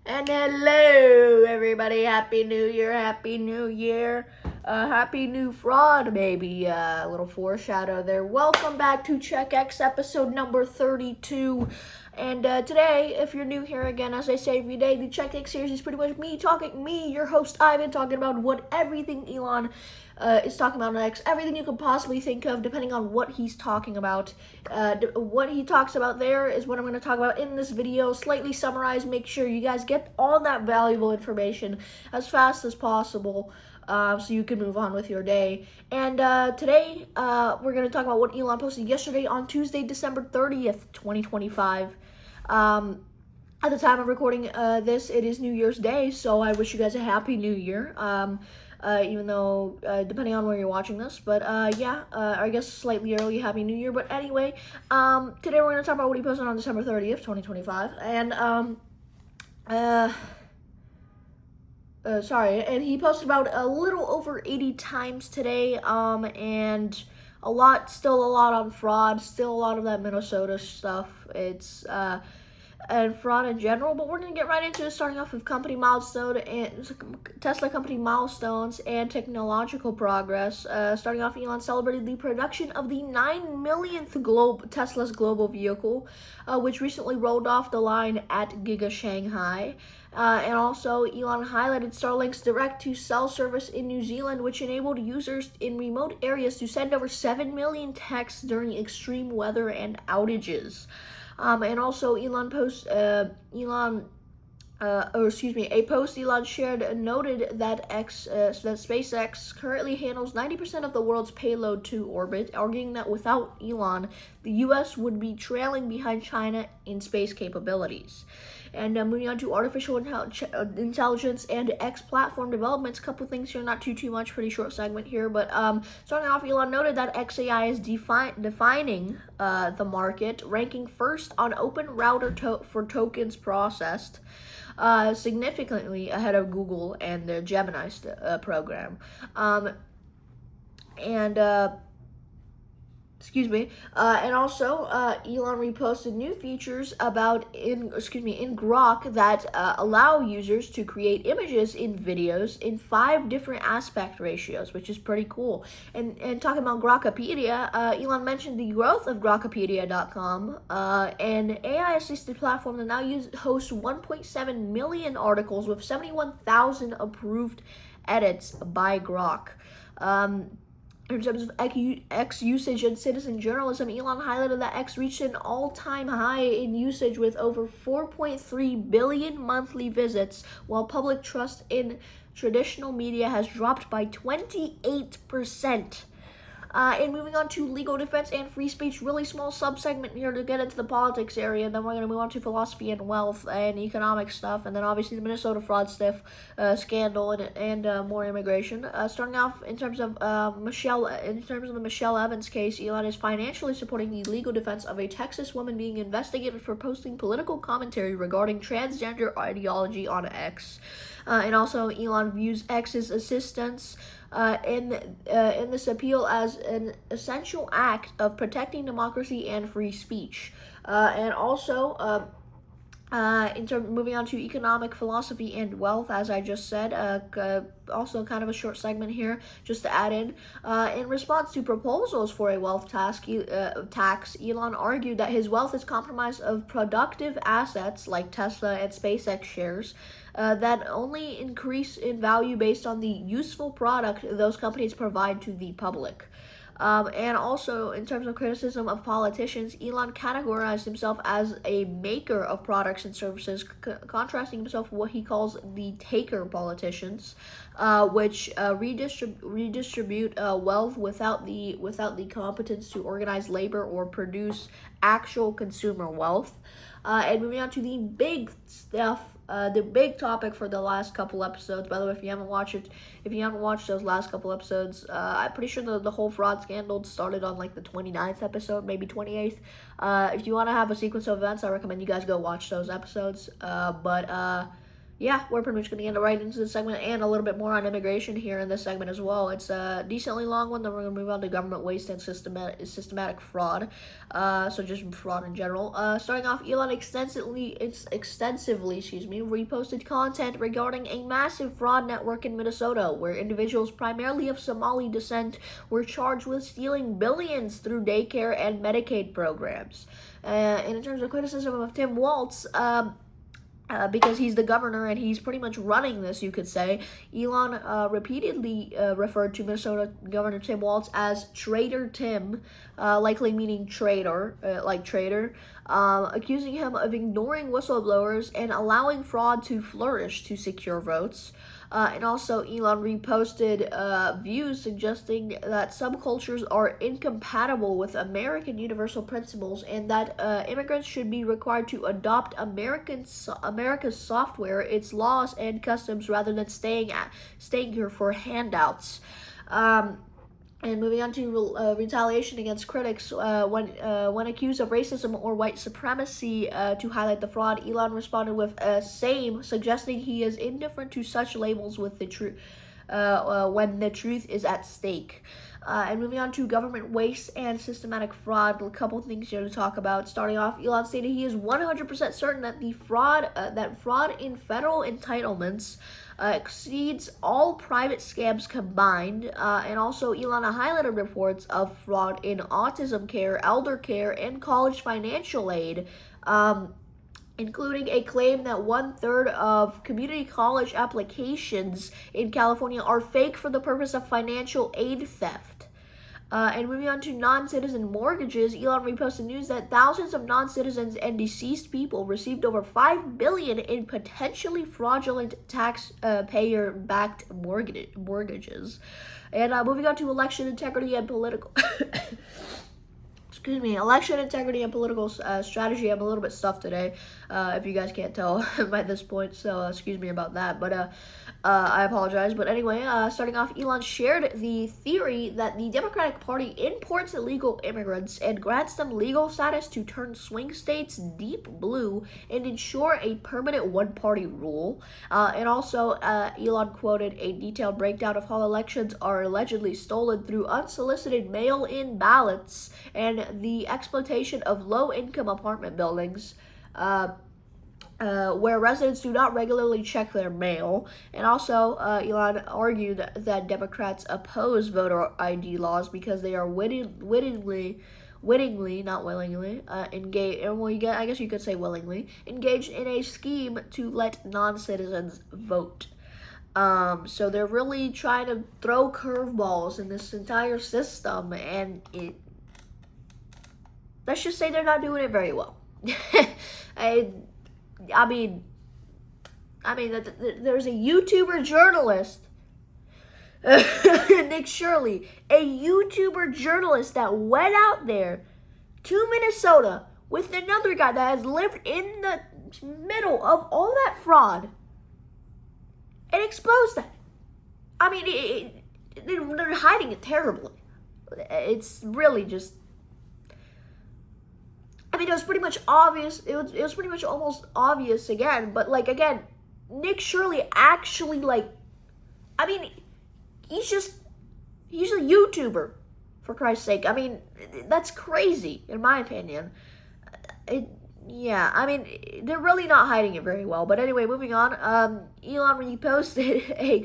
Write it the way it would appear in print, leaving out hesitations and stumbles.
And hello, everybody. Happy New Year. Happy New Year. Happy new fraud, maybe. A little foreshadow there. Welcome back to CheckX episode number 32. And today, if you're new here again, as I say every day, the CheckX series is pretty much me, your host Ivan, talking about what everything Elon is talking about next. Everything you could possibly think of, depending on what he's talking about. What he talks about there is what I'm going to talk about in this video. Slightly summarized. Make sure you guys get all that valuable information as fast as possible. So you can move on with your day. And today, we're going to talk about what Elon posted yesterday on Tuesday, December 30th, 2025. At the time of recording this, it is New Year's Day, so I wish you guys a happy New Year. Even though, depending on where you're watching this, but I guess slightly early, Happy New Year. But anyway, today we're going to talk about what he posted on December 30th, 2025. And, and he posted about a little over 80 times today, and still a lot on fraud, still a lot of that Minnesota stuff. It's, and fraud in general, but we're going to get right into it, starting off with company milestone and Tesla company milestones and technological progress. Starting off, Elon celebrated the production of the 9 millionth Tesla's global vehicle, which recently rolled off the line at Giga Shanghai. And also, Elon highlighted Starlink's direct-to-cell service in New Zealand, which enabled users in remote areas to send over 7 million texts during extreme weather and outages. And also, a post Elon shared noted that SpaceX currently handles 90% of the world's payload to orbit, arguing that without Elon, the U.S. would be trailing behind China in space capabilities. And moving on to artificial intelligence and X platform developments, a couple things here, not too much, pretty short segment here, but starting off, Elon noted that XAI is defining the market, ranking first on Open Router for tokens processed, significantly ahead of Google and their Gemini program. And also, Elon reposted new features in Grok that allow users to create images in videos in 5 different aspect ratios, which is pretty cool. And talking about Grokopedia, Elon mentioned the growth of Grokopedia.com, an AI-assisted platform that now hosts 1.7 million articles with 71,000 approved edits by Grok. In terms of X usage and citizen journalism, Elon highlighted that X reached an all-time high in usage with over 4.3 billion monthly visits, while public trust in traditional media has dropped by 28%. And moving on to legal defense and free speech, really small subsegment here to get into the politics area, and then we're going to move on to philosophy and wealth and economic stuff, and then obviously the Minnesota fraud scandal and more immigration. Starting off in terms of the Michelle Evans case, Elon is financially supporting the legal defense of a Texas woman being investigated for posting political commentary regarding transgender ideology on X. And also, Elon views X's assistance in this appeal as an essential act of protecting democracy and free speech. And also, moving on to economic philosophy and wealth, as I just said, also kind of a short segment here, just to add in response to proposals for a wealth tax, Elon argued that his wealth is comprised of productive assets like Tesla and SpaceX shares that only increase in value based on the useful product those companies provide to the public. And also, in terms of criticism of politicians, Elon categorized himself as a maker of products and services, contrasting himself with what he calls the taker politicians, which redistribute wealth without the competence to organize labor or produce actual consumer wealth. And moving on to the big stuff, the big topic for the last couple episodes. By the way, if you haven't watched those last couple episodes, I'm pretty sure the whole fraud scandal started on like the 29th episode, maybe 28th. If you want to have a sequence of events, I recommend you guys go watch those episodes. yeah, we're pretty much going to get right into the segment and a little bit more on immigration here in this segment as well. It's a decently long one, then we're going to move on to government waste and systematic fraud. So just fraud in general. Starting off, Elon extensively, reposted content regarding a massive fraud network in Minnesota, where individuals primarily of Somali descent were charged with stealing billions through daycare and Medicaid programs. And in terms of criticism of Tim Walz, because he's the governor and he's pretty much running this, you could say. Elon repeatedly referred to Minnesota Governor Tim Walz as Traitor Tim, likely meaning traitor, like traitor, accusing him of ignoring whistleblowers and allowing fraud to flourish to secure votes. And also, Elon reposted views suggesting that some cultures are incompatible with American universal principles and that immigrants should be required to adopt America's software, its laws and customs, rather than staying here for handouts. And moving on to retaliation against critics, when accused of racism or white supremacy, to highlight the fraud, Elon responded with same, suggesting he is indifferent to such labels with the truth when the truth is at stake. And moving on to government waste and systematic fraud, a couple things here to talk about. Starting off, Elon stated he is 100% certain that fraud in federal entitlements exceeds all private scams combined. And also, Elon highlighted reports of fraud in autism care, elder care, and college financial aid. Including a claim that 1/3 of community college applications in California are fake for the purpose of financial aid theft. And moving on to non-citizen mortgages, Elon reposted news that thousands of non-citizens and deceased people received over $5 billion in potentially fraudulent taxpayer-backed mortgages. And moving on to election integrity and political... election integrity and political strategy. I'm a little bit stuffed today, if you guys can't tell by this point, so excuse me about that, but I apologize. But anyway, starting off, Elon shared the theory that the Democratic Party imports illegal immigrants and grants them legal status to turn swing states deep blue and ensure a permanent one-party rule. And also, Elon quoted a detailed breakdown of how elections are allegedly stolen through unsolicited mail-in ballots and the exploitation of low-income apartment buildings, where residents do not regularly check their mail. And also, Elon argued that Democrats oppose voter ID laws because they are wittingly, not willingly, engaged. Well, I guess you could say willingly engaged in a scheme to let non-citizens vote. So they're really trying to throw curveballs in this entire system, and let's just say they're not doing it very well. I mean, there's a YouTuber journalist, Nick Shirley, a YouTuber journalist that went out there to Minnesota with another guy that has lived in the middle of all that fraud and exposed that. I mean, they're hiding it terribly. It's really just... I mean, it was pretty much obvious. It was pretty much almost obvious again. But, again, Nick Shirley actually, I mean, he's a YouTuber, for Christ's sake. I mean, that's crazy, in my opinion. Yeah, I mean, they're really not hiding it very well. But anyway, moving on. Elon reposted a